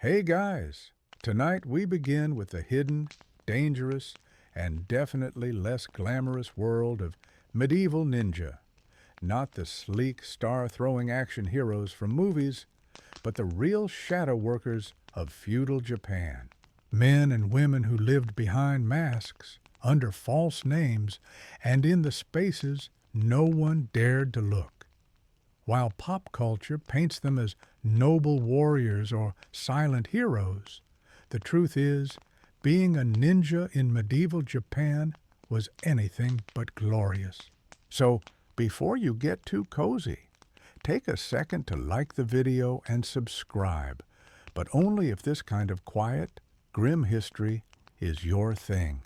Hey guys, tonight we begin with the hidden, dangerous, and definitely less glamorous world of medieval ninja. Not the sleek, star-throwing action heroes from movies, but the real shadow workers of feudal Japan. Men and women who lived behind masks, under false names, and in the spaces no one dared to look. While pop culture paints them as noble warriors or silent heroes, the truth is, being a ninja in medieval Japan was anything but glorious. So, before you get too cozy, take a second to like the video and subscribe, but only if this kind of quiet, grim history is your thing.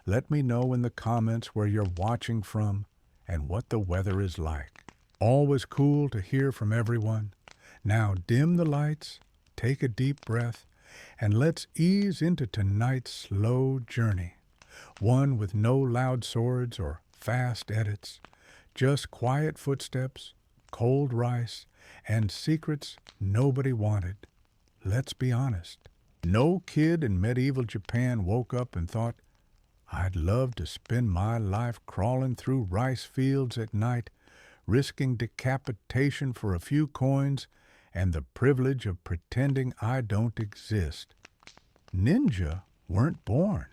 Let me know in the comments where you're watching from and what the weather is like. Always cool to hear from everyone. Now dim the lights, take a deep breath, and let's ease into tonight's slow journey. One with no loud swords or fast edits, just quiet footsteps, cold rice, and secrets nobody wanted. Let's be honest. No kid in medieval Japan woke up and thought, I'd love to spend my life crawling through rice fields at night, risking decapitation for a few coins and the privilege of pretending I don't exist. Ninja weren't born.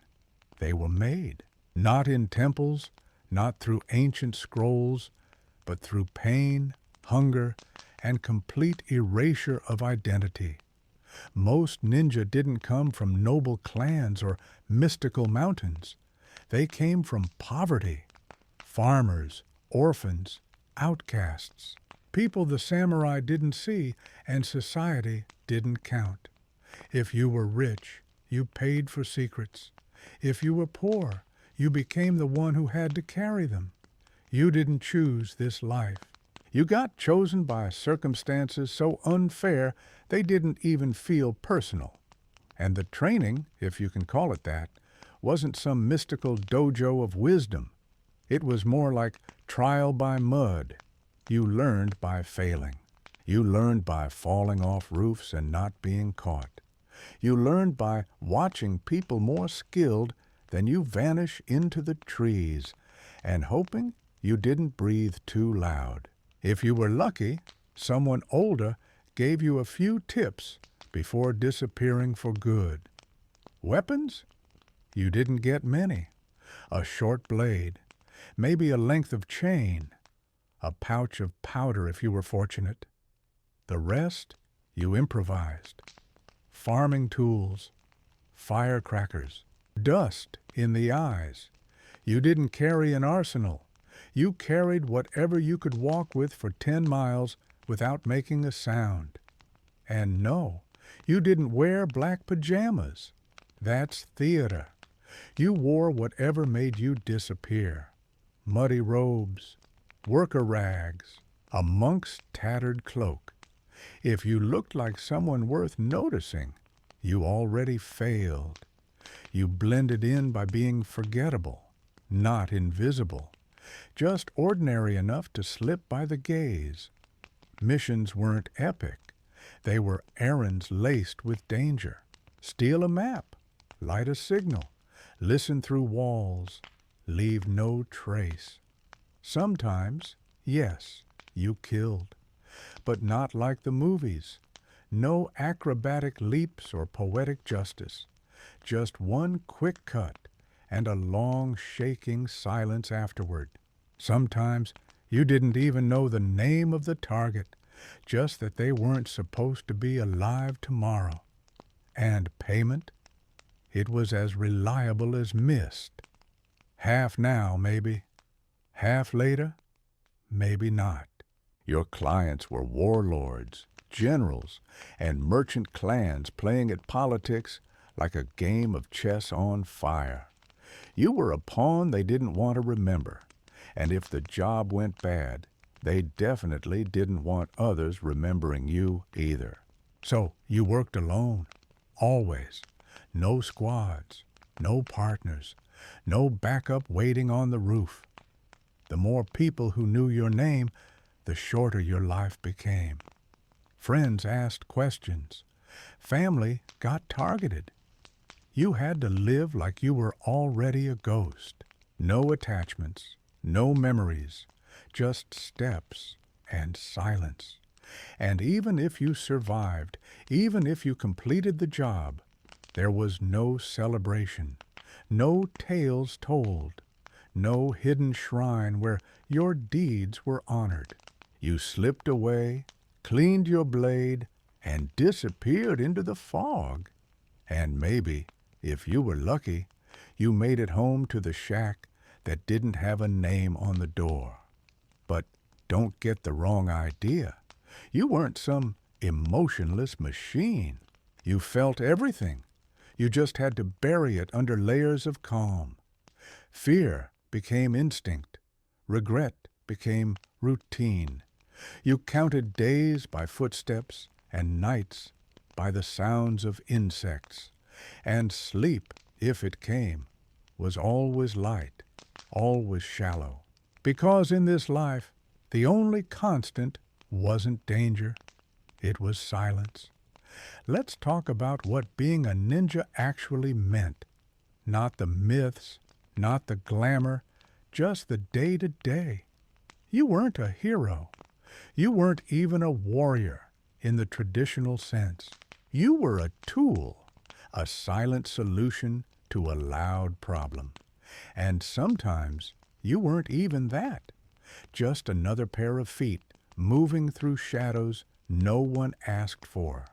They were made. Not in temples, not through ancient scrolls, but through pain, hunger, and complete erasure of identity. Most ninja didn't come from noble clans or mystical mountains. They came from poverty, farmers, orphans, outcasts, people the samurai didn't see and society didn't count. If you were rich, you paid for secrets. If you were poor, you became the one who had to carry them. You didn't choose this life. You got chosen by circumstances so unfair they didn't even feel personal. And the training, if you can call it that, wasn't some mystical dojo of wisdom. It was more like trial by mud. You learned by failing. You learned by falling off roofs and not being caught. You learned by watching people more skilled than you vanish into the trees and hoping you didn't breathe too loud. If you were lucky, someone older gave you a few tips before disappearing for good. Weapons? You didn't get many. A short blade, maybe a length of chain, a pouch of powder if you were fortunate. The rest, you improvised. Farming tools, firecrackers, dust in the eyes. You didn't carry an arsenal. You carried whatever you could walk with for 10 miles without making a sound. And no, you didn't wear black pajamas. That's theater. You wore whatever made you disappear. Muddy robes, worker rags, a monk's tattered cloak. If you looked like someone worth noticing, you already failed. You blended in by being forgettable, not invisible, just ordinary enough to slip by the gaze. Missions weren't epic. They were errands laced with danger. Steal a map, light a signal, listen through walls, leave no trace. Sometimes, yes, you killed, but not like the movies. No acrobatic leaps or poetic justice. Just one quick cut and a long, shaking silence afterward. Sometimes you didn't even know the name of the target, just that they weren't supposed to be alive tomorrow. And payment? It was as reliable as mist. Half now, maybe. Half later? Maybe not. Your clients were warlords, generals, and merchant clans playing at politics like a game of chess on fire. You were a pawn they didn't want to remember, and if the job went bad, they definitely didn't want others remembering you either. So you worked alone, always. No squads, no partners, no backup waiting on the roof. The more people who knew your name, the shorter your life became. Friends asked questions. Family got targeted. You had to live like you were already a ghost. No attachments, no memories, just steps and silence. And even if you survived, even if you completed the job, there was no celebration, no tales told, no hidden shrine where your deeds were honored. You slipped away, cleaned your blade, and disappeared into the fog. And maybe, if you were lucky, you made it home to the shack that didn't have a name on the door. But don't get the wrong idea. You weren't some emotionless machine. You felt everything. You just had to bury it under layers of calm. Fear became instinct. Regret became routine. You counted days by footsteps and nights by the sounds of insects. And sleep, if it came, was always light, always shallow. Because in this life, the only constant wasn't danger, it was silence. Let's talk about what being a ninja actually meant. Not the myths, not the glamour, just the day-to-day. You weren't a hero. You weren't even a warrior in the traditional sense. You were a tool, a silent solution to a loud problem. And sometimes you weren't even that. Just another pair of feet moving through shadows no one asked for.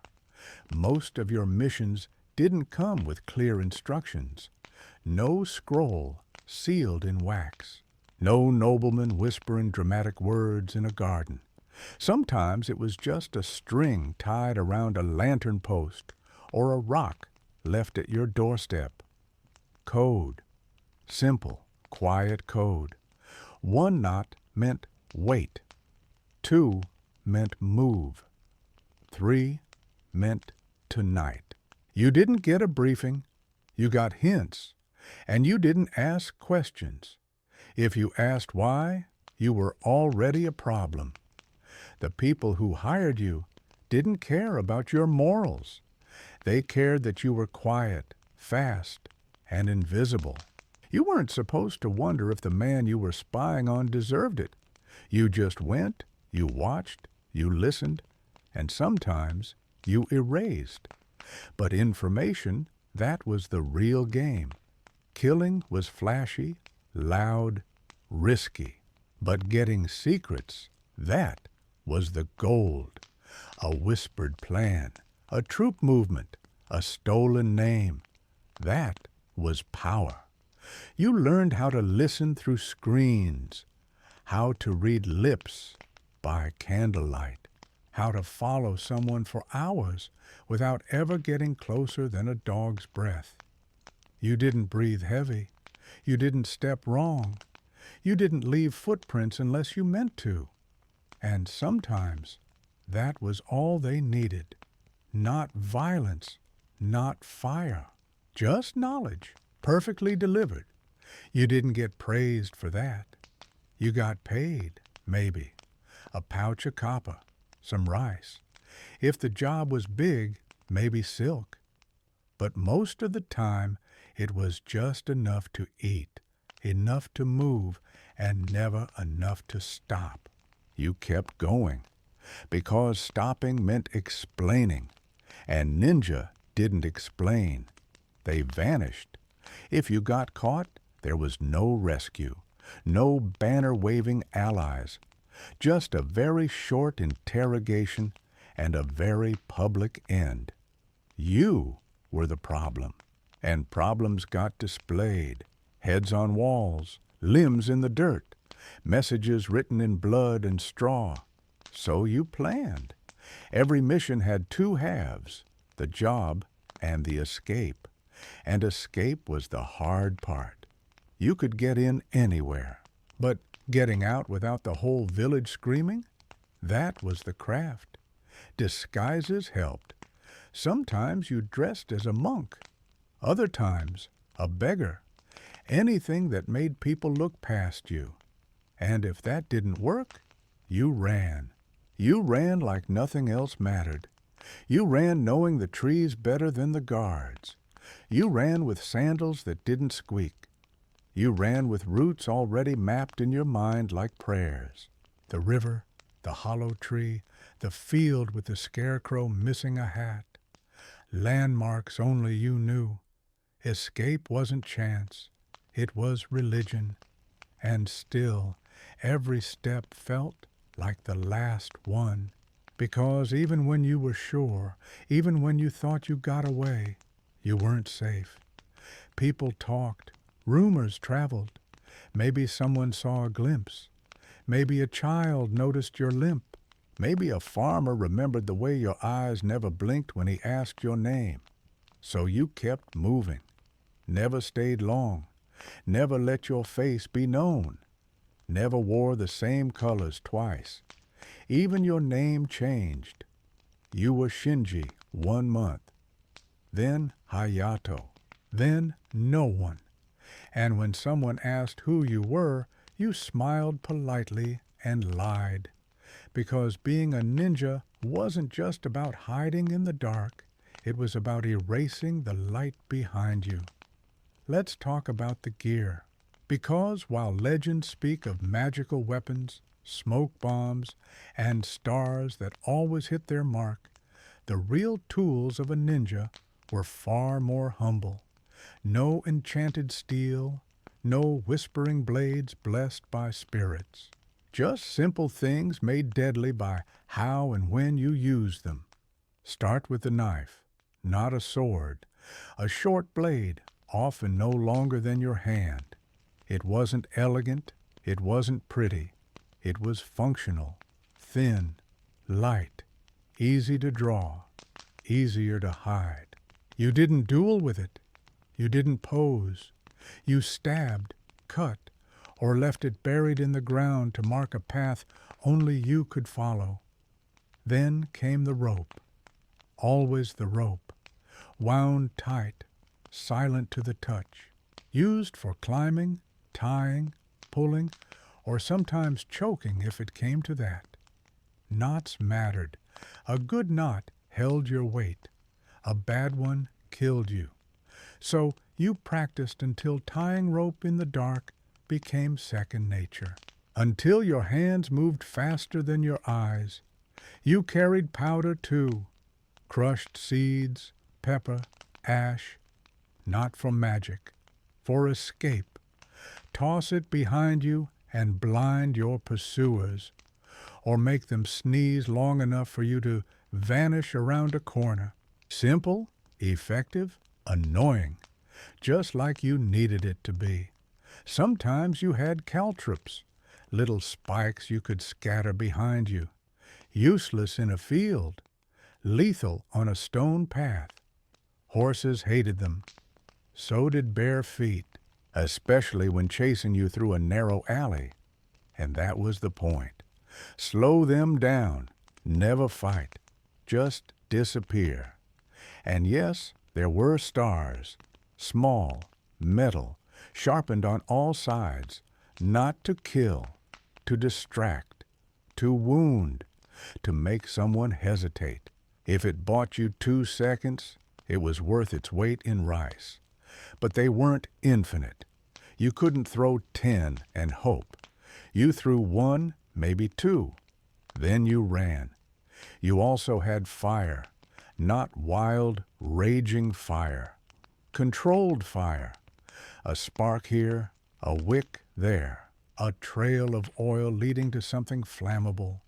Most of your missions didn't come with clear instructions. No scroll sealed in wax. No nobleman whispering dramatic words in a garden. Sometimes it was just a string tied around a lantern post or a rock left at your doorstep. Code. Simple, quiet code. One knot meant wait. 2 meant move. 3 meant tonight. You didn't get a briefing. You got hints. And you didn't ask questions. If you asked why, you were already a problem. The people who hired you didn't care about your morals. They cared that you were quiet, fast, and invisible. You weren't supposed to wonder if the man you were spying on deserved it. You just went, you watched, you listened, and sometimes you erased. But information, that was the real game. Killing was flashy, loud, risky. But getting secrets, that was the gold. A whispered plan, a troop movement, a stolen name. That was power. You learned how to listen through screens, how to read lips by candlelight, how to follow someone for hours without ever getting closer than a dog's breath. You didn't breathe heavy. You didn't step wrong. You didn't leave footprints unless you meant to. And sometimes that was all they needed. Not violence, not fire, just knowledge, perfectly delivered. You didn't get praised for that. You got paid, maybe. A pouch of copper, some rice. If the job was big, maybe silk. But most of the time, it was just enough to eat, enough to move, and never enough to stop. You kept going, because stopping meant explaining, and ninja didn't explain. They vanished. If you got caught, there was no rescue, no banner-waving allies, just a very short interrogation and a very public end. You were the problem, and problems got displayed, heads on walls, limbs in the dirt, messages written in blood and straw. So you planned. Every mission had 2 halves, the job and the escape. And escape was the hard part. You could get in anywhere, but getting out without the whole village screaming? That was the craft. Disguises helped. Sometimes you dressed as a monk. Other times, a beggar. Anything that made people look past you. And if that didn't work, you ran. You ran like nothing else mattered. You ran knowing the trees better than the guards. You ran with sandals that didn't squeak. You ran with routes already mapped in your mind like prayers. The river, the hollow tree, the field with the scarecrow missing a hat. Landmarks only you knew. Escape wasn't chance. It was religion. And still, every step felt like the last one. Because even when you were sure, even when you thought you got away, you weren't safe. People talked. Rumors traveled. Maybe someone saw a glimpse. Maybe a child noticed your limp. Maybe a farmer remembered the way your eyes never blinked when he asked your name. So you kept moving. Never stayed long. Never let your face be known. Never wore the same colors twice. Even your name changed. You were Shinji 1 month. Then Hayato. Then no one. And when someone asked who you were, you smiled politely and lied. Because being a ninja wasn't just about hiding in the dark. It was about erasing the light behind you. Let's talk about the gear. Because while legends speak of magical weapons, smoke bombs, and stars that always hit their mark, the real tools of a ninja were far more humble. No enchanted steel, no whispering blades blessed by spirits. Just simple things made deadly by how and when you use them. Start with the knife, not a sword, a short blade, often no longer than your hand. It wasn't elegant, it wasn't pretty. It was functional, thin, light, easy to draw, easier to hide. You didn't duel with it. You didn't pose. You stabbed, cut, or left it buried in the ground to mark a path only you could follow. Then came the rope. Always the rope, wound tight, silent to the touch, used for climbing, tying, pulling, or sometimes choking if it came to that. Knots mattered. A good knot held your weight. A bad one killed you. So you practiced until tying rope in the dark became second nature. Until your hands moved faster than your eyes. You carried powder too. Crushed seeds, pepper, ash. Not for magic, for escape. Toss it behind you and blind your pursuers, or make them sneeze long enough for you to vanish around a corner. Simple, effective, annoying, just like you needed it to be. Sometimes you had caltrops, little spikes you could scatter behind you, useless in a field, lethal on a stone path. Horses hated them. So did bare feet, especially when chasing you through a narrow alley. And that was the point. Slow them down, never fight, just disappear. And yes, there were stars, small, metal, sharpened on all sides, not to kill, to distract, to wound, to make someone hesitate. If it bought you 2 seconds, it was worth its weight in rice. But they weren't infinite. You couldn't throw 10 and hope. You threw 1, maybe 2. Then you ran. You also had fire, not wild, raging fire. Controlled fire. A spark here, a wick there. A trail of oil leading to something flammable.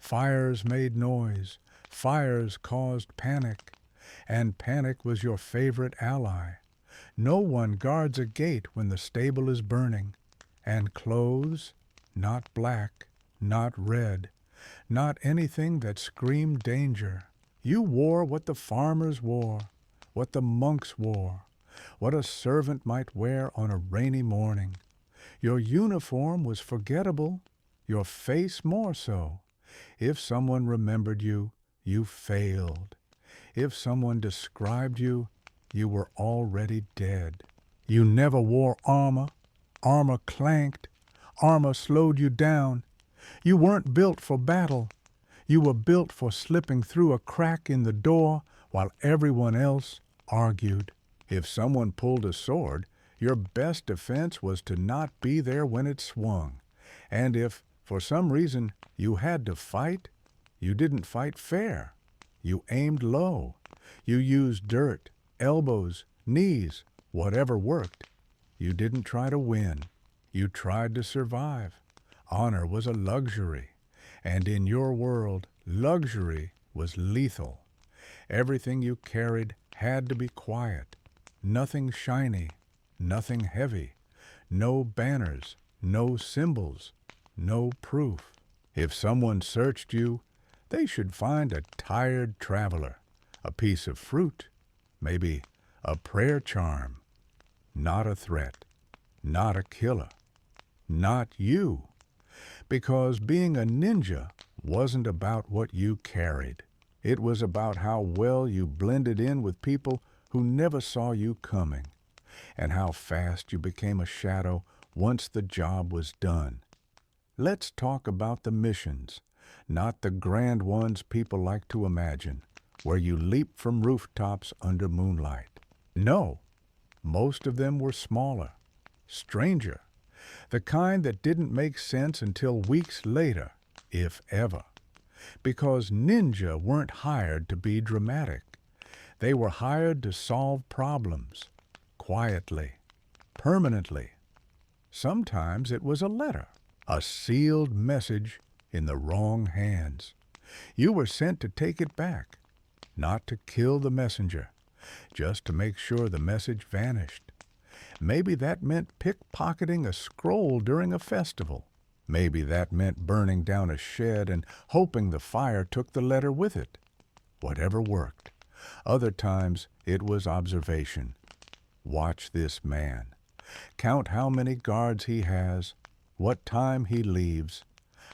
Fires made noise. Fires caused panic. And panic was your favorite ally. No one guards a gate when the stable is burning. And clothes, not black, not red, not anything that screamed danger. You wore what the farmers wore, what the monks wore, what a servant might wear on a rainy morning. Your uniform was forgettable, your face more so. If someone remembered you, you failed. If someone described you, you were already dead. You never wore armor. Armor clanked. Armor slowed you down. You weren't built for battle. You were built for slipping through a crack in the door while everyone else argued. If someone pulled a sword, your best defense was to not be there when it swung. And if, for some reason, you had to fight, you didn't fight fair. You aimed low. You used dirt, elbows, knees, whatever worked. You didn't try to win. You tried to survive. Honor was a luxury. And in your world, luxury was lethal. Everything you carried had to be quiet. Nothing shiny, nothing heavy. No banners, no symbols, no proof. If someone searched you, they should find a tired traveler, a piece of fruit, maybe a prayer charm. Not a threat, not a killer, not you. Because being a ninja wasn't about what you carried. It was about how well you blended in with people who never saw you coming, and how fast you became a shadow once the job was done. Let's talk about the missions, not the grand ones people like to imagine, where you leap from rooftops under moonlight. No, most of them were smaller, stranger, the kind that didn't make sense until weeks later, if ever. Because ninja weren't hired to be dramatic. They were hired to solve problems, quietly, permanently. Sometimes it was a letter, a sealed message in the wrong hands. You were sent to take it back, not to kill the messenger, just to make sure the message vanished. Maybe that meant pickpocketing a scroll during a festival. Maybe that meant burning down a shed and hoping the fire took the letter with it. Whatever worked. Other times it was observation. Watch this man. Count how many guards he has, what time he leaves,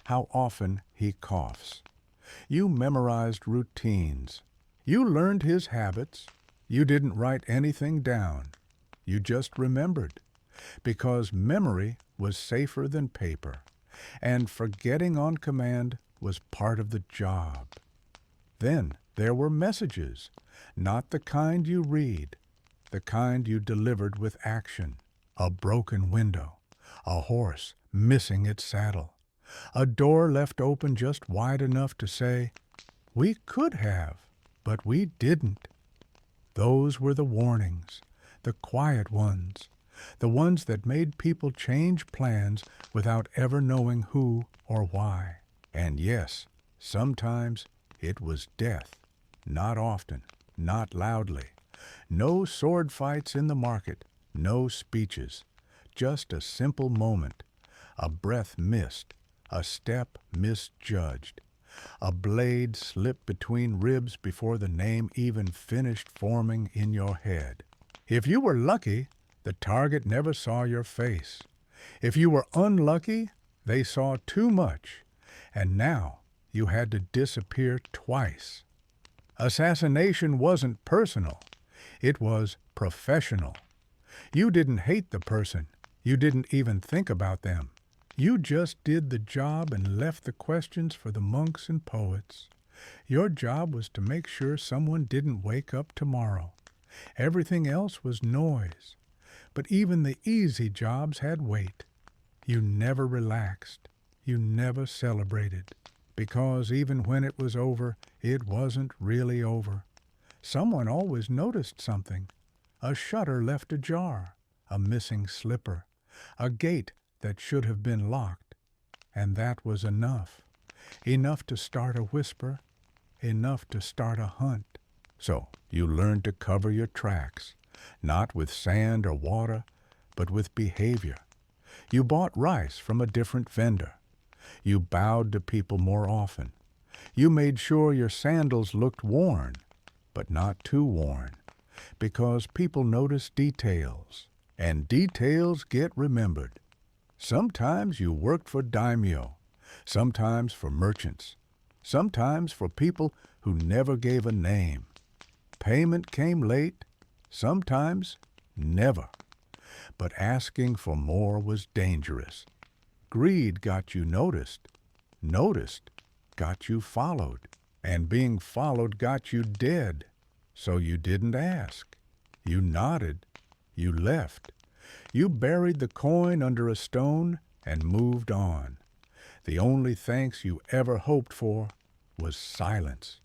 how often he coughs. You memorized routines. You learned his habits. You didn't write anything down. You just remembered, because memory was safer than paper, and forgetting on command was part of the job. Then there were messages, not the kind you read, the kind you delivered with action. A broken window, a horse missing its saddle, a door left open just wide enough to say, "We could have, but we didn't." Those were the warnings, the quiet ones, the ones that made people change plans without ever knowing who or why. And yes, sometimes it was death. Not often, not loudly. No sword fights in the market, no speeches. Just a simple moment, a breath missed, a step misjudged. A blade slipped between ribs before the name even finished forming in your head. If you were lucky, the target never saw your face. If you were unlucky, they saw too much, and now you had to disappear twice. Assassination wasn't personal. It was professional. You didn't hate the person. You didn't even think about them. You just did the job and left the questions for the monks and poets. Your job was to make sure someone didn't wake up tomorrow. Everything else was noise. But even the easy jobs had weight. You never relaxed. You never celebrated. Because even when it was over, it wasn't really over. Someone always noticed something. A shutter left ajar, a missing slipper, a gate that should have been locked. And that was enough. Enough to start a whisper, enough to start a hunt. So you learned to cover your tracks, not with sand or water, but with behavior. You bought rice from a different vendor. You bowed to people more often. You made sure your sandals looked worn, but not too worn, because people notice details, and details get remembered. Sometimes you worked for daimyo, sometimes for merchants, sometimes for people who never gave a name. Payment came late, sometimes never. But asking for more was dangerous. Greed got you noticed, got you followed. And being followed got you dead. So you didn't ask. You nodded. You left. You buried the coin under a stone and moved on. The only thanks you ever hoped for was silence.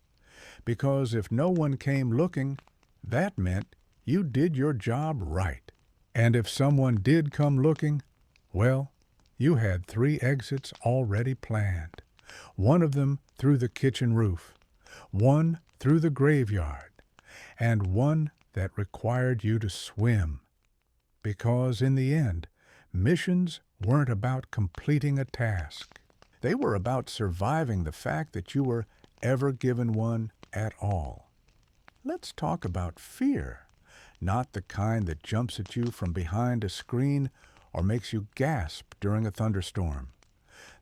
Because if no one came looking, that meant you did your job right. And if someone did come looking, well, you had 3 exits already planned. One of them through the kitchen roof, one through the graveyard, and one that required you to swim. Because in the end, missions weren't about completing a task. They were about surviving the fact that you were ever given one at all. Let's talk about fear, not the kind that jumps at you from behind a screen or makes you gasp during a thunderstorm.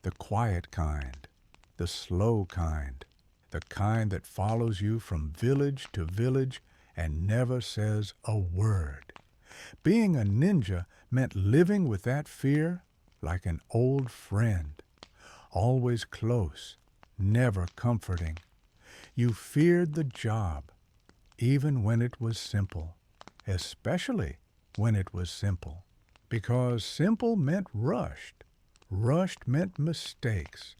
The quiet kind, the slow kind, the kind that follows you from village to village and never says a word. Being a ninja meant living with that fear like an old friend, always close, never comforting. You feared the job, even when it was simple, especially when it was simple. Because simple meant rushed, rushed meant mistakes,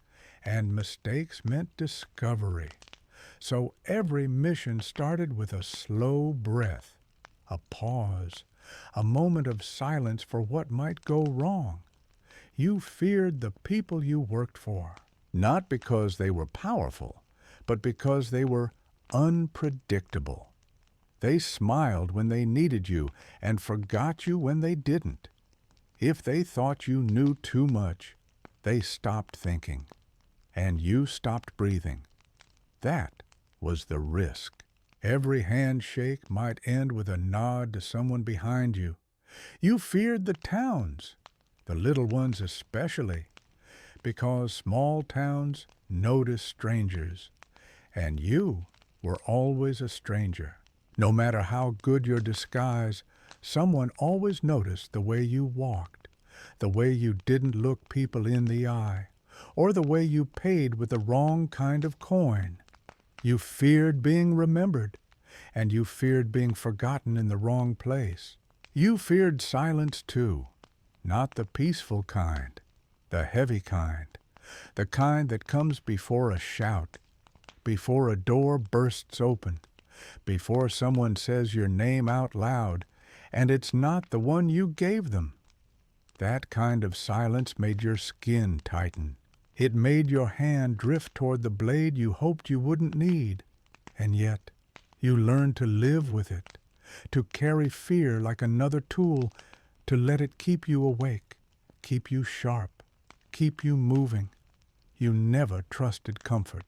and mistakes meant discovery. So every mission started with a slow breath, a pause, a moment of silence for what might go wrong. You feared the people you worked for, not because they were powerful, but because they were unpredictable. They smiled when they needed you and forgot you when they didn't. If they thought you knew too much, they stopped thinking, and you stopped breathing. That was the risk. Every handshake might end with a nod to someone behind you. You feared the towns, the little ones especially, because small towns notice strangers, and you were always a stranger. No matter how good your disguise, someone always noticed the way you walked, the way you didn't look people in the eye, or the way you paid with the wrong kind of coin. You feared being remembered, and you feared being forgotten in the wrong place. You feared silence too, not the peaceful kind, the heavy kind, the kind that comes before a shout, before a door bursts open, before someone says your name out loud, and it's not the one you gave them. That kind of silence made your skin tighten. It made your hand drift toward the blade you hoped you wouldn't need, and yet you learned to live with it, to carry fear like another tool, to let it keep you awake, keep you sharp, keep you moving. You never trusted comfort.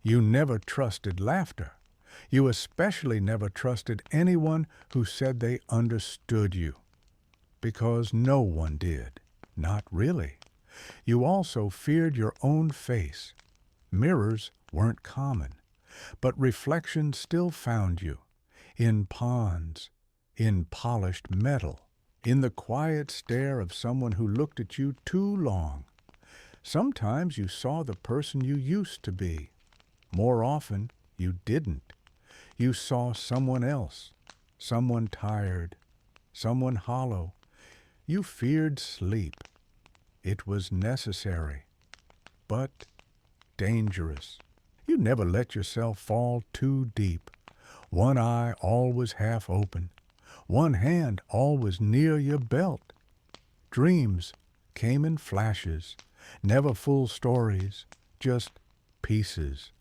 You never trusted laughter. You especially never trusted anyone who said they understood you, because no one did, not really. You also feared your own face. Mirrors weren't common, but reflection still found you, in ponds, in polished metal, in the quiet stare of someone who looked at you too long. Sometimes you saw the person you used to be. More often, you didn't. You saw someone else, someone tired, someone hollow. You feared sleep. It was necessary, but dangerous. You never let yourself fall too deep. One eye always half open, one hand always near your belt. Dreams came in flashes, never full stories, just pieces.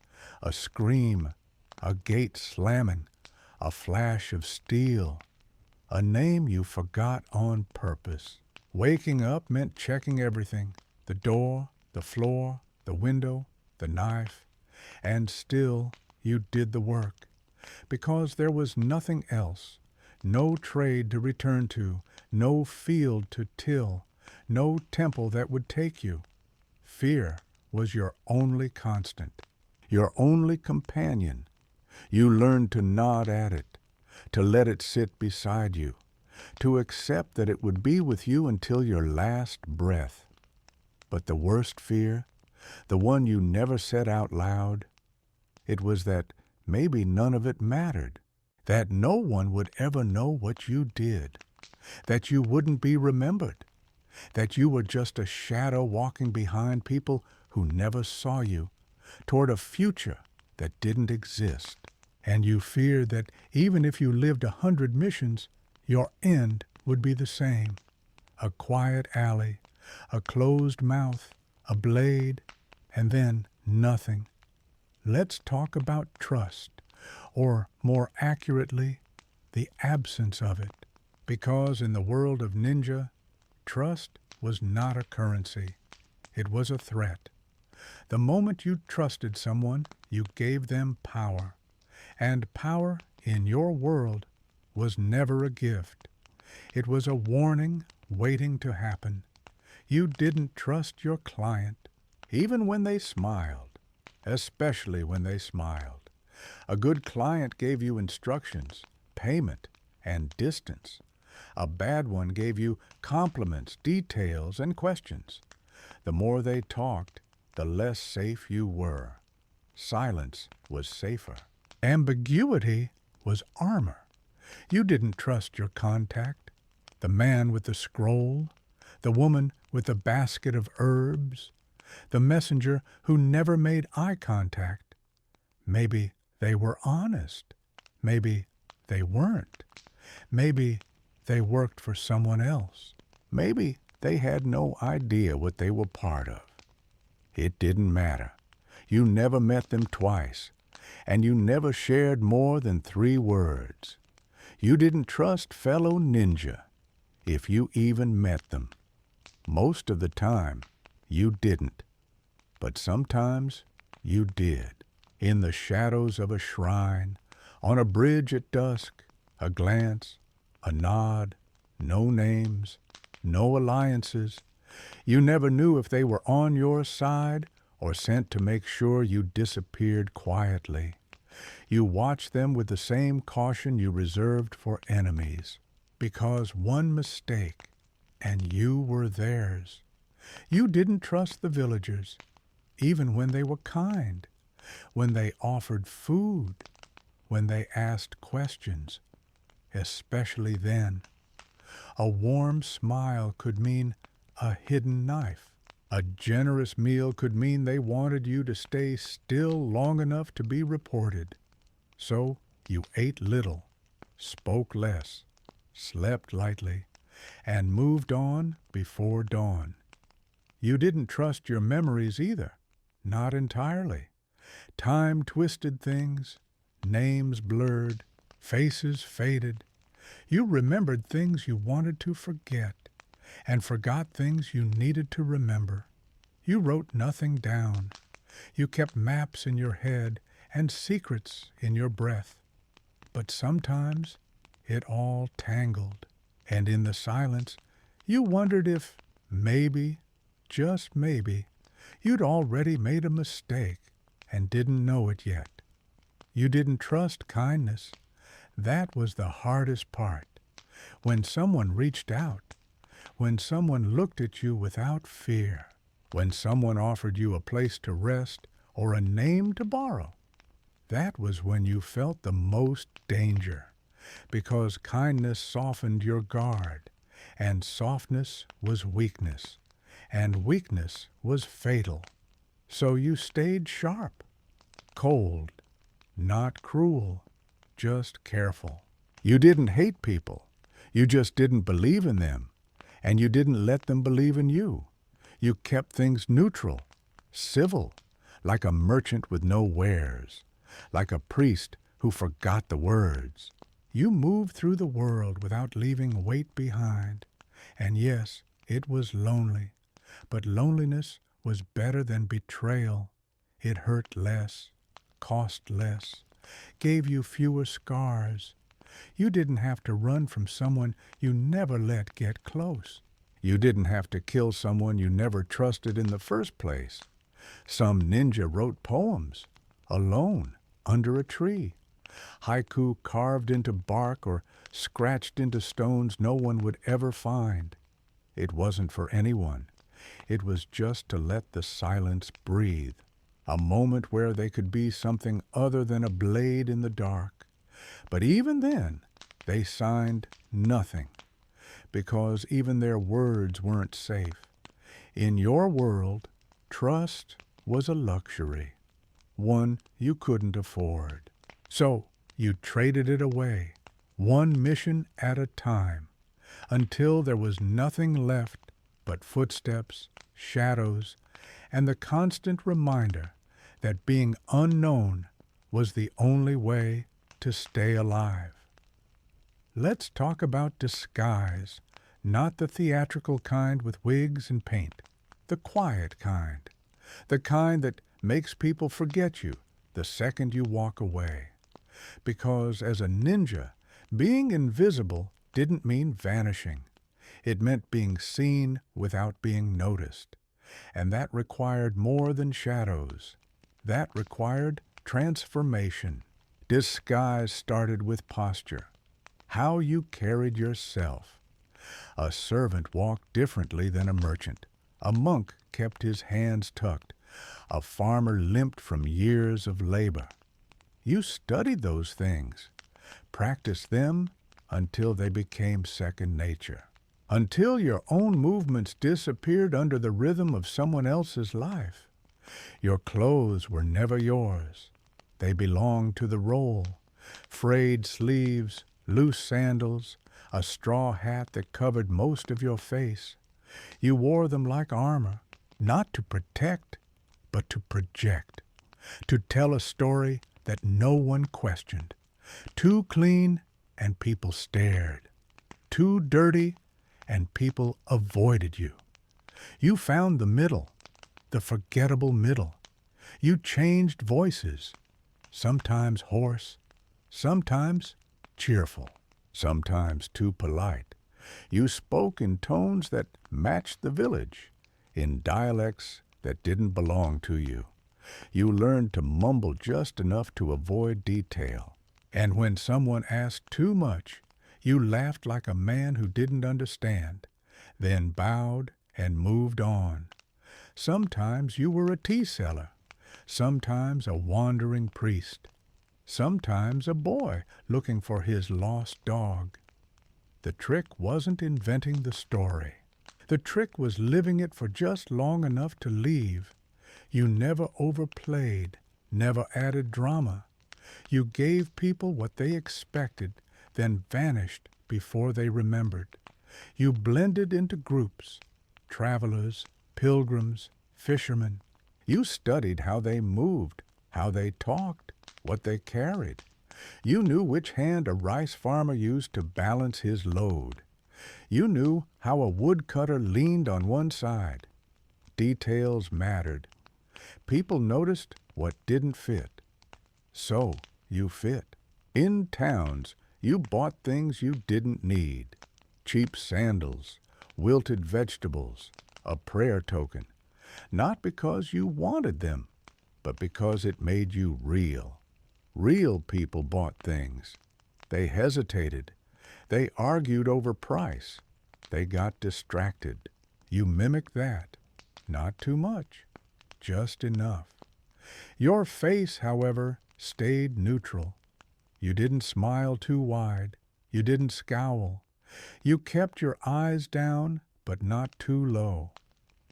A scream, a gate slamming, a flash of steel, a name you forgot on purpose. Waking up meant checking everything, the door, the floor, the window, the knife, and still you did the work, because there was nothing else, no trade to return to, no field to till, no temple that would take you. Fear was your only constant, your only companion. You learned to nod at it, to let it sit beside you, to accept that it would be with you until your last breath. But the worst fear, the one you never said out loud. It was that maybe none of it mattered, that no one would ever know what you did, that you wouldn't be remembered, that you were just a shadow walking behind people who never saw you, toward a future that didn't exist. And you feared that even if you lived 100 missions, your end would be the same. A quiet alley, a closed mouth, a blade, and then nothing. Let's talk about trust, or more accurately, the absence of it. Because in the world of ninja, trust was not a currency. It was a threat. The moment you trusted someone, you gave them power. And power in your world was never a gift. It was a warning waiting to happen. You didn't trust your client, even when they smiled, especially when they smiled. A good client gave you instructions, payment, and distance. A bad one gave you compliments, details, and questions. The more they talked, the less safe you were. Silence was safer. Ambiguity was armor. You didn't trust your contact, the man with the scroll, the woman with the basket of herbs, the messenger who never made eye contact. Maybe they were honest. Maybe they weren't. Maybe they worked for someone else. Maybe they had no idea what they were part of. It didn't matter. You never met them twice, and you never shared more than 3 words. You didn't trust fellow ninja, if you even met them. Most of the time, you didn't. But sometimes you did. In the shadows of a shrine, on a bridge at dusk, a glance, a nod, no names, no alliances. You never knew if they were on your side or sent to make sure you disappeared quietly. You watched them with the same caution you reserved for enemies, because one mistake, and you were theirs. You didn't trust the villagers, even when they were kind, when they offered food, when they asked questions, especially then. A warm smile could mean a hidden knife. A generous meal could mean they wanted you to stay still long enough to be reported. So you ate little, spoke less, slept lightly, and moved on before dawn. You didn't trust your memories either, not entirely. Time twisted things, names blurred, faces faded. You remembered things you wanted to forget, and forgot things you needed to remember. You wrote nothing down. You kept maps in your head and secrets in your breath. But sometimes it all tangled, and in the silence you wondered if maybe, just maybe, you'd already made a mistake and didn't know it yet. You didn't trust kindness. That was the hardest part. When someone reached out, when someone looked at you without fear, when someone offered you a place to rest or a name to borrow, that was when you felt the most danger, because kindness softened your guard, and softness was weakness, and weakness was fatal. So you stayed sharp, cold, not cruel, just careful. You didn't hate people. You just didn't believe in them, and you didn't let them believe in you. You kept things neutral, civil, like a merchant with no wares, like a priest who forgot the words. You moved through the world without leaving weight behind. And yes, it was lonely, but loneliness was better than betrayal. It hurt less, cost less, gave you fewer scars. You didn't have to run from someone you never let get close. You didn't have to kill someone you never trusted in the first place. Some ninja wrote poems, alone, under a tree. Haiku carved into bark or scratched into stones no one would ever find. It wasn't for anyone. It was just to let the silence breathe, a moment where they could be something other than a blade in the dark. But even then, they signed nothing, because even their words weren't safe. In your world, trust was a luxury, one you couldn't afford. So you traded it away, one mission at a time, until there was nothing left but footsteps, shadows, and the constant reminder that being unknown was the only way to stay alive. Let's talk about disguise, not the theatrical kind with wigs and paint, the quiet kind, the kind that makes people forget you the second you walk away. Because as a ninja, being invisible didn't mean vanishing. It meant being seen without being noticed. And that required more than shadows. That required transformation. Disguise started with posture, how you carried yourself. A servant walked differently than a merchant. A monk kept his hands tucked. A farmer limped from years of labor. You studied those things, practiced them until they became second nature, until your own movements disappeared under the rhythm of someone else's life. Your clothes were never yours. They belonged to the role. Frayed sleeves, loose sandals, a straw hat that covered most of your face. You wore them like armor, not to protect, but to project, to tell a story that no one questioned. Too clean and people stared. Too dirty and people avoided you. You found the middle, the forgettable middle. You changed voices, sometimes hoarse, sometimes cheerful, sometimes too polite. You spoke in tones that matched the village, in dialects that didn't belong to you. You learned to mumble just enough to avoid detail. And when someone asked too much, you laughed like a man who didn't understand, then bowed and moved on. Sometimes you were a tea seller, sometimes a wandering priest, sometimes a boy looking for his lost dog. The trick wasn't inventing the story. The trick was living it for just long enough to leave. You never overplayed, never added drama. You gave people what they expected, then vanished before they remembered. You blended into groups, travelers, pilgrims, fishermen. You studied how they moved, how they talked, what they carried. You knew which hand a rice farmer used to balance his load. You knew how a woodcutter leaned on one side. Details mattered. People noticed what didn't fit. So you fit. In towns, you bought things you didn't need. Cheap sandals, wilted vegetables, a prayer token. Not because you wanted them, but because it made you real. Real people bought things. They hesitated. They argued over price. They got distracted. You mimicked that. Not too much, just enough. Your face, however, stayed neutral. You didn't smile too wide. You didn't scowl. You kept your eyes down, but not too low.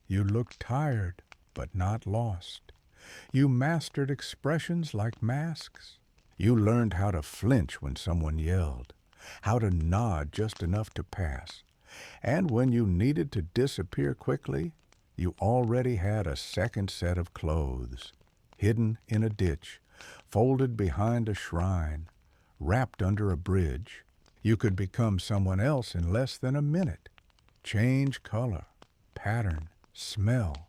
You looked tired, but not lost. You mastered expressions like masks. You learned how to flinch when someone yelled, how to nod just enough to pass. And when you needed to disappear quickly, you already had a second set of clothes, hidden in a ditch, folded behind a shrine, wrapped under a bridge. You could become someone else in less than a minute. Change color, pattern, smell.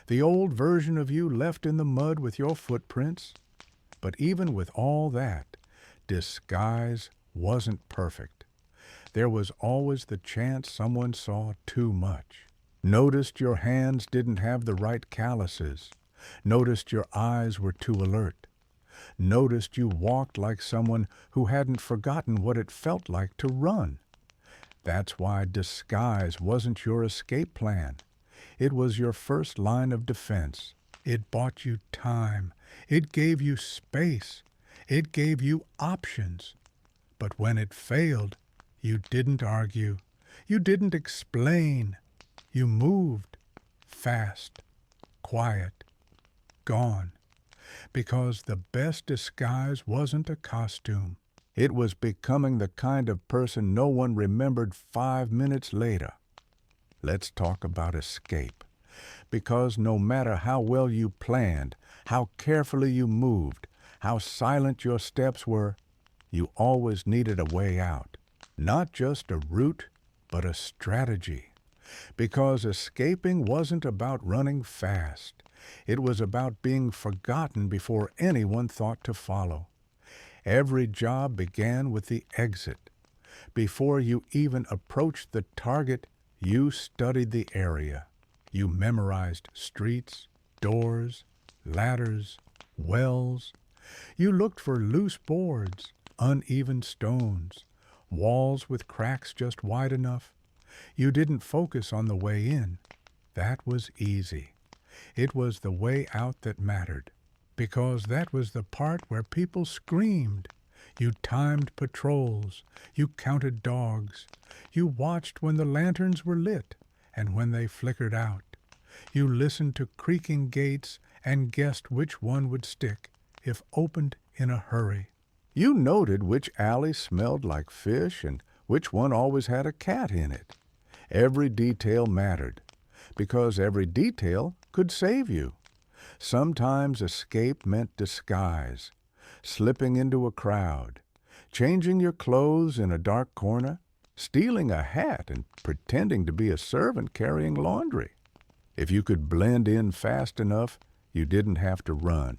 The old version of you left in the mud with your footprints. But even with all that, disguise wasn't perfect. There was always the chance someone saw too much. Noticed your hands didn't have the right calluses. Noticed your eyes were too alert. Noticed you walked like someone who hadn't forgotten what it felt like to run. That's why disguise wasn't your escape plan. It was your first line of defense. It bought you time. It gave you space. It gave you options. But when it failed, you didn't argue. You didn't explain. You moved. Fast. Quiet. Gone. Because the best disguise wasn't a costume. It was becoming the kind of person no one remembered 5 minutes later. Let's talk about escape. Because no matter how well you planned, how carefully you moved, how silent your steps were, you always needed a way out. Not just a route, but a strategy. Because escaping wasn't about running fast. It was about being forgotten before anyone thought to follow. Every job began with the exit. Before you even approached the target, you studied the area. You memorized streets, doors, ladders, wells. You looked for loose boards, uneven stones, walls with cracks just wide enough. You didn't focus on the way in. That was easy. It was the way out that mattered, because that was the part where people screamed. You timed patrols. You counted dogs. You watched when the lanterns were lit and when they flickered out. You listened to creaking gates and guessed which one would stick if opened in a hurry. You noted which alley smelled like fish and which one always had a cat in it. Every detail mattered, because every detail could save you. Sometimes escape meant disguise, slipping into a crowd, changing your clothes in a dark corner, stealing a hat and pretending to be a servant carrying laundry. If you could blend in fast enough, you didn't have to run.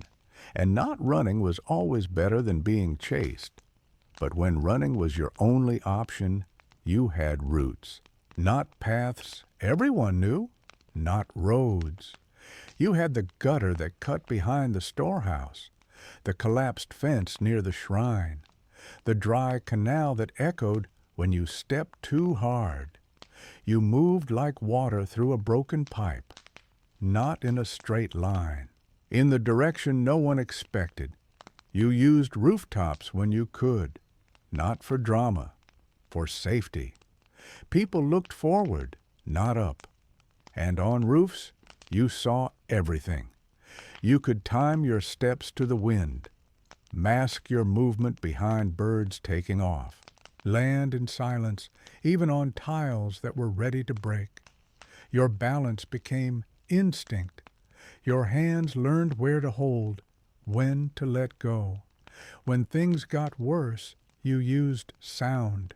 And not running was always better than being chased. But when running was your only option, you had routes. Not paths everyone knew, not roads. You had the gutter that cut behind the storehouse, the collapsed fence near the shrine, the dry canal that echoed when you stepped too hard. You moved like water through a broken pipe, not in a straight line, in the direction no one expected. You used rooftops when you could, not for drama, for safety. People looked forward, not up. And on roofs, you saw everything. You could time your steps to the wind, mask your movement behind birds taking off, land in silence, even on tiles that were ready to break. Your balance became instinct. Your hands learned where to hold, when to let go. When things got worse, you used sound,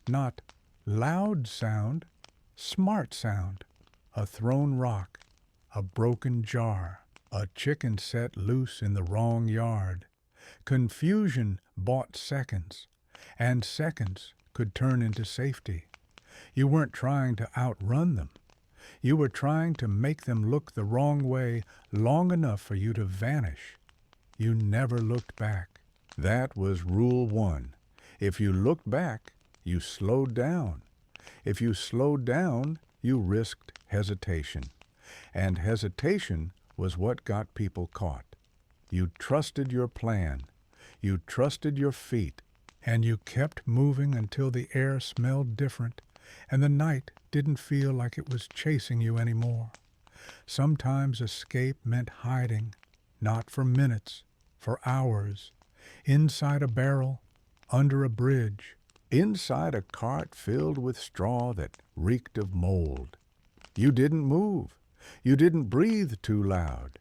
not loud sound, smart sound. A thrown rock, a broken jar, a chicken set loose in the wrong yard. Confusion bought seconds, and seconds could turn into safety. You weren't trying to outrun them. You were trying to make them look the wrong way long enough for you to vanish. You never looked back. That was rule one. If you looked back, you slowed down. If you slowed down, you risked hesitation. And hesitation was what got people caught. You trusted your plan. You trusted your feet. And you kept moving until the air smelled different and the night didn't feel like it was chasing you anymore. Sometimes escape meant hiding, not for minutes, for hours, inside a barrel, under a bridge, inside a cart filled with straw that reeked of mold. You didn't move. You didn't breathe too loud.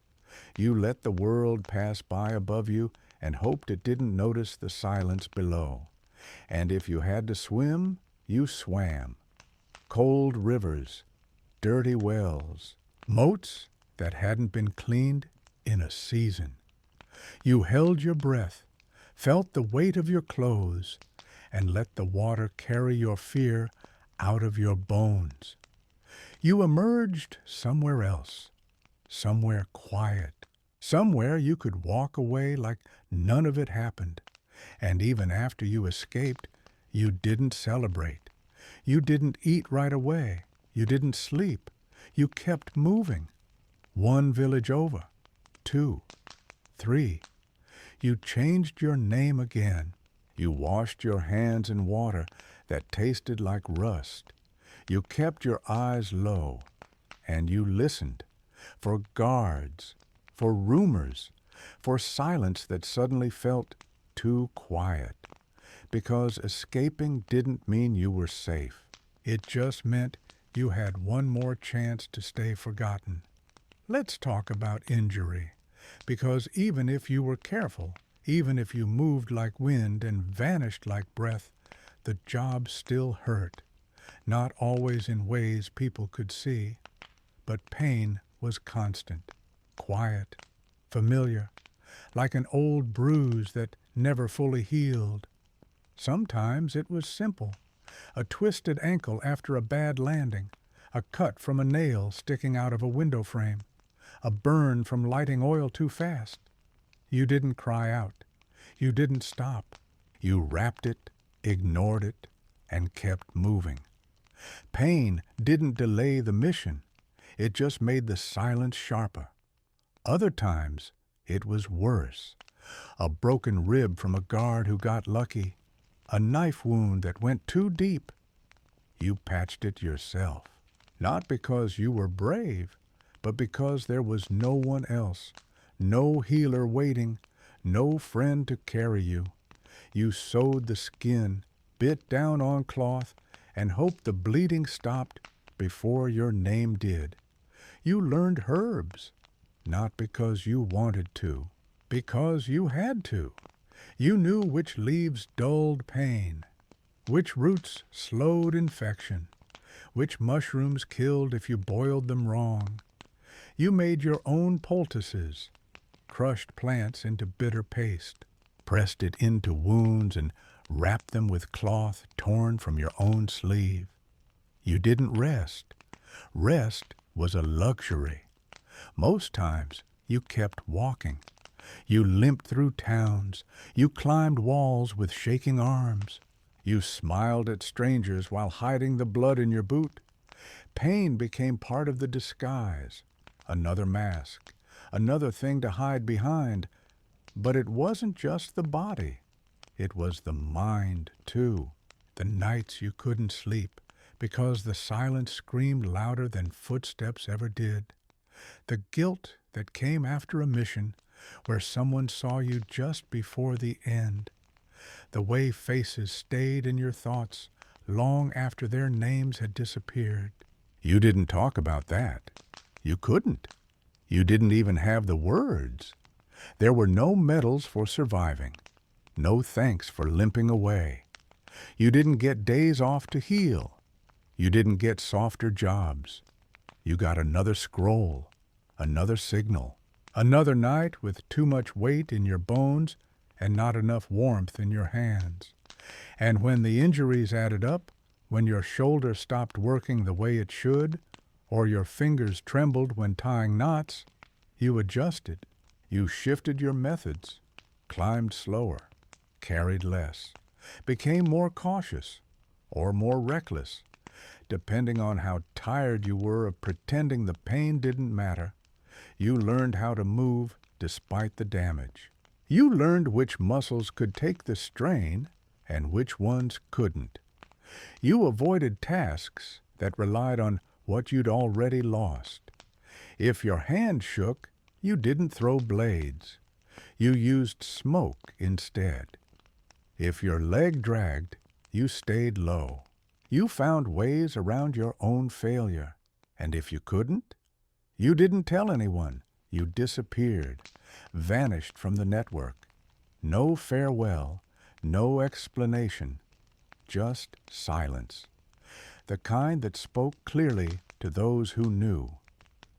You let the world pass by above you and hoped it didn't notice the silence below. And if you had to swim, you swam. Cold rivers, dirty wells, moats that hadn't been cleaned in a season. You held your breath, felt the weight of your clothes, and let the water carry your fear out of your bones. You emerged somewhere else, somewhere quiet, somewhere you could walk away like none of it happened. And even after you escaped, you didn't celebrate. You didn't eat right away. You didn't sleep. You kept moving. One village over. 2. 3. You changed your name again. You washed your hands in water that tasted like rust. You kept your eyes low, and you listened for guards, for rumors, for silence that suddenly felt too quiet, because escaping didn't mean you were safe. It just meant you had one more chance to stay forgotten. Let's talk about injury, because even if you were careful, even if you moved like wind and vanished like breath, the job still hurt, not always in ways people could see, but pain was constant, quiet, familiar, like an old bruise that never fully healed. Sometimes it was simple, a twisted ankle after a bad landing, a cut from a nail sticking out of a window frame, a burn from lighting oil too fast. You didn't cry out. You didn't stop. You wrapped it, ignored it, and kept moving. Pain didn't delay the mission. It just made the silence sharper. Other times, it was worse. A broken rib from a guard who got lucky, a knife wound that went too deep. You patched it yourself, not because you were brave, but because there was no one else, no healer waiting, no friend to carry you. You sewed the skin, bit down on cloth, and hoped the bleeding stopped before your name did. You learned herbs, not because you wanted to, because you had to. You knew which leaves dulled pain, which roots slowed infection, which mushrooms killed if you boiled them wrong. You made your own poultices, crushed plants into bitter paste, pressed it into wounds and wrapped them with cloth torn from your own sleeve. You didn't rest. Rest was a luxury. Most times you kept walking. You limped through towns. You climbed walls with shaking arms. You smiled at strangers while hiding the blood in your boot. Pain became part of the disguise, another mask, another thing to hide behind. But it wasn't just the body. It was the mind, too. The nights you couldn't sleep because the silence screamed louder than footsteps ever did. The guilt that came after a mission where someone saw you just before the end. The way faces stayed in your thoughts long after their names had disappeared. You didn't talk about that. You couldn't. You didn't even have the words. There were no medals for surviving, no thanks for limping away. You didn't get days off to heal. You didn't get softer jobs. You got another scroll, another signal, another night with too much weight in your bones and not enough warmth in your hands. And when the injuries added up, when your shoulder stopped working the way it should, or your fingers trembled when tying knots, you adjusted. You shifted your methods, climbed slower, carried less, became more cautious or more reckless, depending on how tired you were of pretending the pain didn't matter. You learned how to move despite the damage. You learned which muscles could take the strain and which ones couldn't. You avoided tasks that relied on what you'd already lost. If your hand shook, you didn't throw blades. You used smoke instead. If your leg dragged, you stayed low. You found ways around your own failure. And if you couldn't, you didn't tell anyone. You disappeared, vanished from the network. No farewell, no explanation, just silence. The kind that spoke clearly to those who knew.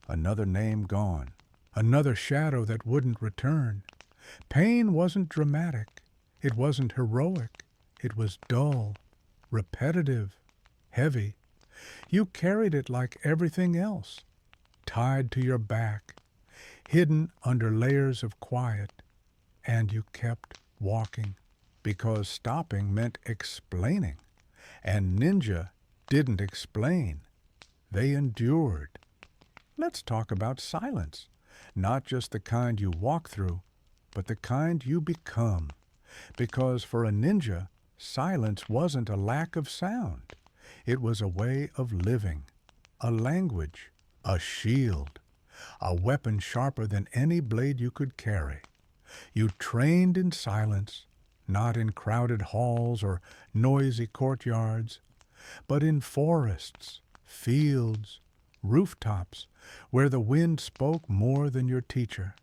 Another name gone. Another shadow that wouldn't return. Pain wasn't dramatic. It wasn't heroic. It was dull, repetitive, heavy. You carried it like everything else, tied to your back, hidden under layers of quiet, and you kept walking, because stopping meant explaining, and ninja didn't explain. They endured. Let's talk about silence. Not just the kind you walk through, but the kind you become. Because for a ninja, silence wasn't a lack of sound. It was a way of living, a language, a shield, a weapon sharper than any blade you could carry. You trained in silence, not in crowded halls or noisy courtyards, but in forests, fields, rooftops, where the wind spoke more than your teacher.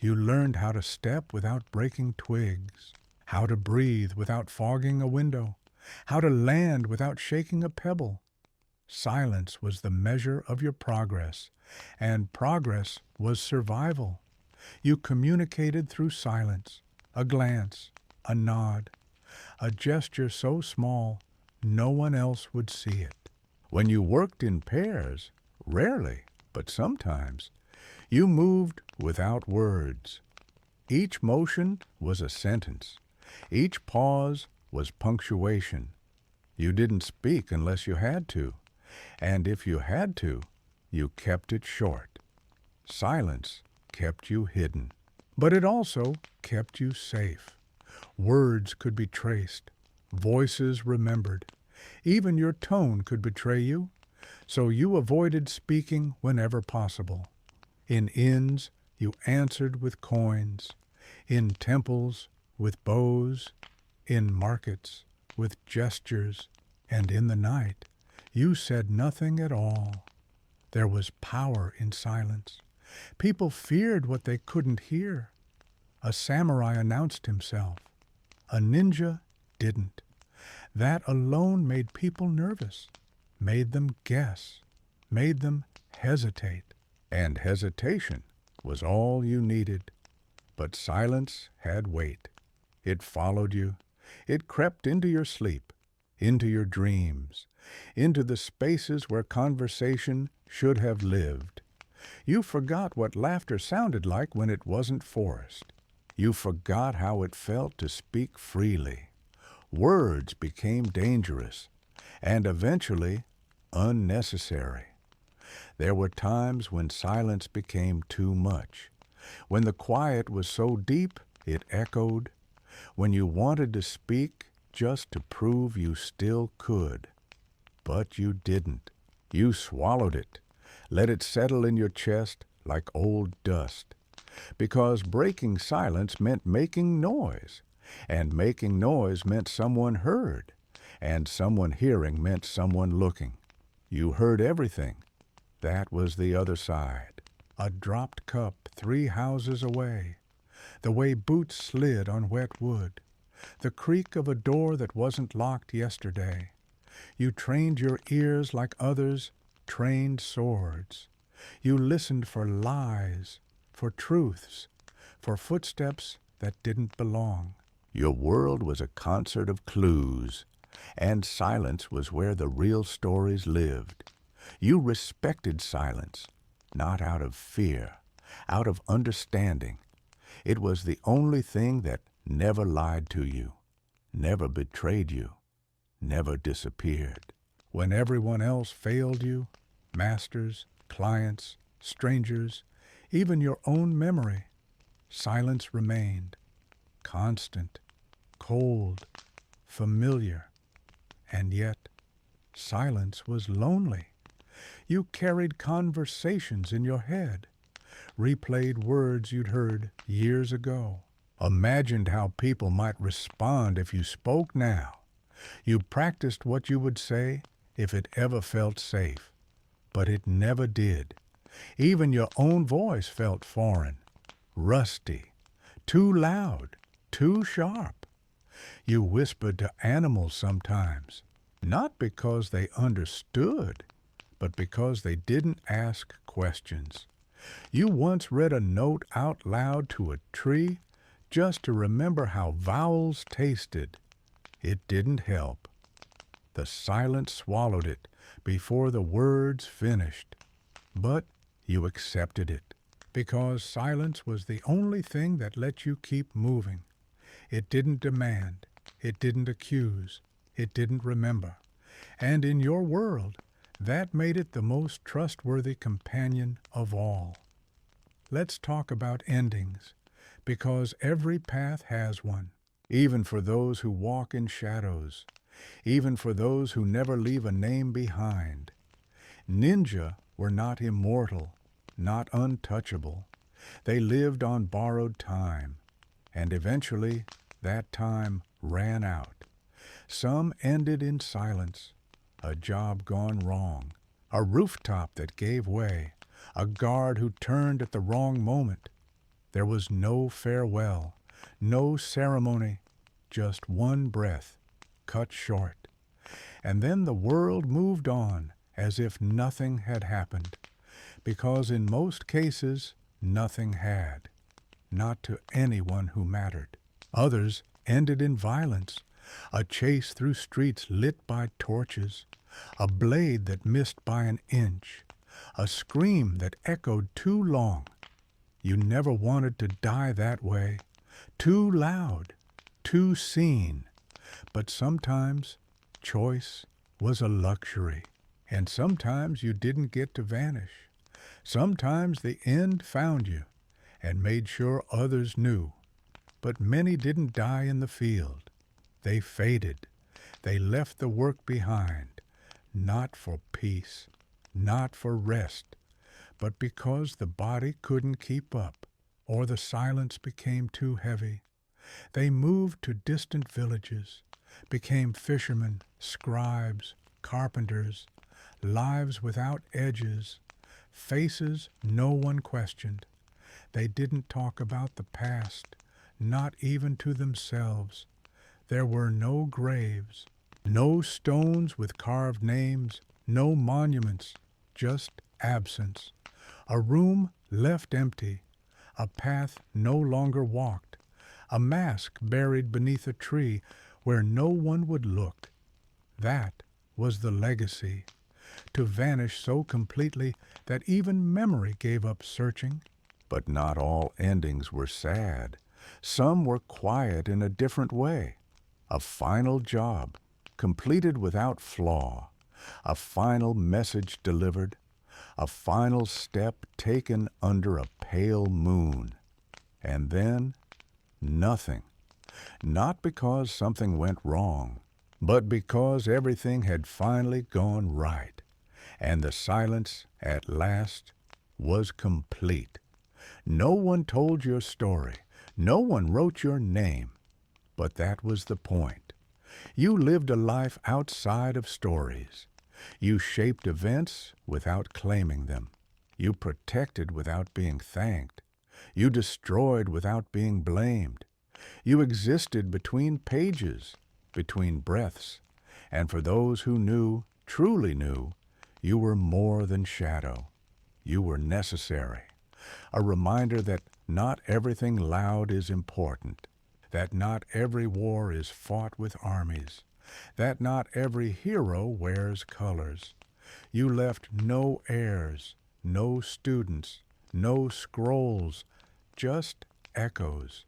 You learned how to step without breaking twigs, how to breathe without fogging a window, how to land without shaking a pebble. Silence was the measure of your progress, and progress was survival. You communicated through silence, a glance, a nod, a gesture so small no one else would see it. When you worked in pairs, rarely, but sometimes, you moved without words. Each motion was a sentence. Each pause was punctuation. You didn't speak unless you had to, and if you had to, you kept it short. Silence kept you hidden, but it also kept you safe. Words could be traced, voices remembered. Even your tone could betray you, so you avoided speaking whenever possible. In inns, you answered with coins. In temples, with bows. In markets, with gestures. And in the night, you said nothing at all. There was power in silence. People feared what they couldn't hear. A samurai announced himself. A ninja didn't. That alone made people nervous, made them guess, made them hesitate. And hesitation was all you needed. But silence had weight. It followed you. It crept into your sleep, into your dreams, into the spaces where conversation should have lived. You forgot what laughter sounded like when it wasn't forced. You forgot how it felt to speak freely. Words became dangerous and eventually unnecessary. There were times when silence became too much, when the quiet was so deep it echoed, when you wanted to speak just to prove you still could. But you didn't. You swallowed it, let it settle in your chest like old dust, because breaking silence meant making noise, and making noise meant someone heard, and someone hearing meant someone looking. You heard everything. That was the other side. A dropped cup 3 houses away, the way boots slid on wet wood, the creak of a door that wasn't locked yesterday. You trained your ears like others trained swords. You listened for lies, for truths, for footsteps that didn't belong. Your world was a concert of clues, and silence was where the real stories lived. You respected silence, not out of fear, out of understanding. It was the only thing that never lied to you, never betrayed you, never disappeared. When everyone else failed you, masters, clients, strangers, even your own memory, silence remained, constant, cold, familiar, and yet silence was lonely. You carried conversations in your head, replayed words you'd heard years ago, imagined how people might respond if you spoke now. You practiced what you would say if it ever felt safe, but it never did. Even your own voice felt foreign, rusty, too loud, too sharp. You whispered to animals sometimes, not because they understood, but because they didn't ask questions. You once read a note out loud to a tree just to remember how vowels tasted. It didn't help. The silence swallowed it before the words finished. But you accepted it, because silence was the only thing that let you keep moving. It didn't demand, it didn't accuse, it didn't remember. And in your world, That made it the most trustworthy companion of all. Let's talk about endings, because every path has one, even for those who walk in shadows, even for those who never leave a name behind. Ninja were not immortal, not untouchable. They lived on borrowed time, and eventually that time ran out. Some ended in silence, a job gone wrong, a rooftop that gave way, a guard who turned at the wrong moment. There was no farewell, no ceremony, just one breath, cut short. And then the world moved on as if nothing had happened, because in most cases nothing had, not to anyone who mattered. Others ended in violence, a chase through streets lit by torches, a blade that missed by an inch, a scream that echoed too long. You never wanted to die that way, too loud, too seen. But sometimes choice was a luxury, and sometimes you didn't get to vanish. Sometimes the end found you and made sure others knew. But many didn't die in the field. They faded. They left the work behind, not for peace, not for rest, but because the body couldn't keep up, or the silence became too heavy. They moved to distant villages, became fishermen, scribes, carpenters, lives without edges, faces no one questioned. They didn't talk about the past, not even to themselves. There were no graves, no stones with carved names, no monuments, just absence. A room left empty, a path no longer walked, a mask buried beneath a tree where no one would look. That was the legacy, to vanish so completely that even memory gave up searching. But not all endings were sad. Some were quiet in a different way. A final job, completed without flaw, a final message delivered, a final step taken under a pale moon. And then, nothing. Not because something went wrong, but because everything had finally gone right, and the silence, at last, was complete. No one told your story. No one wrote your name. But that was the point. You lived a life outside of stories. You shaped events without claiming them. You protected without being thanked. You destroyed without being blamed. You existed between pages, between breaths, and for those who knew, truly knew, you were more than shadow. You were necessary. A reminder that not everything loud is important, that not every war is fought with armies, that not every hero wears colors. You left no heirs, no students, no scrolls, just echoes,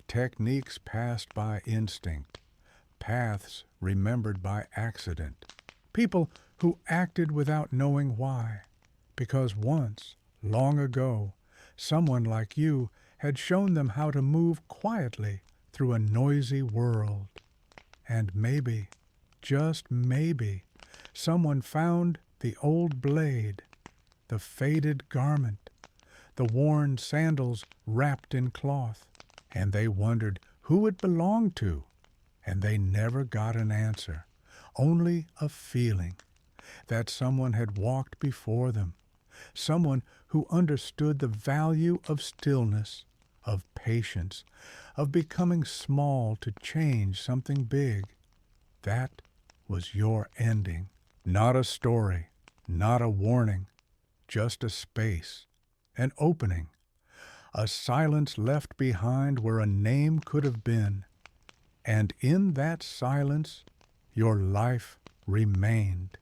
techniques passed by instinct, paths remembered by accident, people who acted without knowing why, because once, long ago, someone like you had shown them how to move quietly through a noisy world. And maybe, just maybe, someone found the old blade, the faded garment, the worn sandals wrapped in cloth, and they wondered who it belonged to, and they never got an answer, only a feeling that someone had walked before them, someone who understood the value of stillness, of patience, of becoming small to change something big. That was your ending. Not a story, not a warning, just a space, an opening, a silence left behind where a name could have been. And in that silence, your life remained.